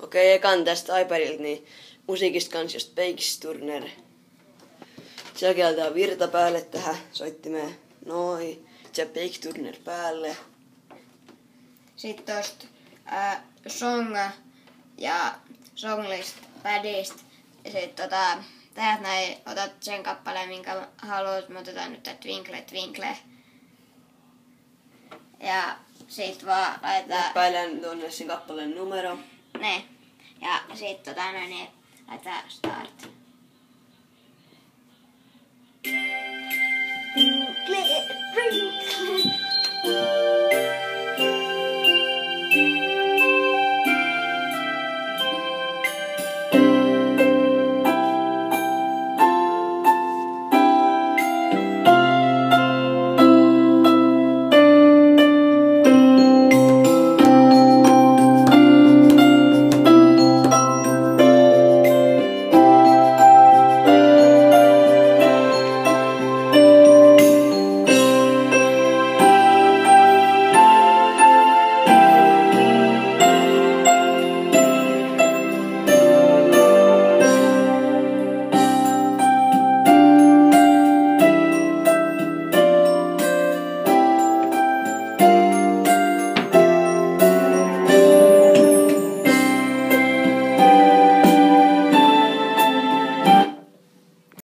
Okei, ekan tästä iPadilta niin musiikista kans just Peikis Turner. Siellä laitetaan virta päälle tähän soittimeen. Noin. Se Peikis Turner päälle. Sitten tosta song ja songlist padista. Ja sit täältä näin otat sen kappaleen, minkä haluat. Me otetaan nyt tää Twinkle Twinkle. Ja sit vaan laitetaan... Näppäilään tuonne sen kappaleen numero. Ne. Ja sit niin laitetaan start. Twinkle, twinkle.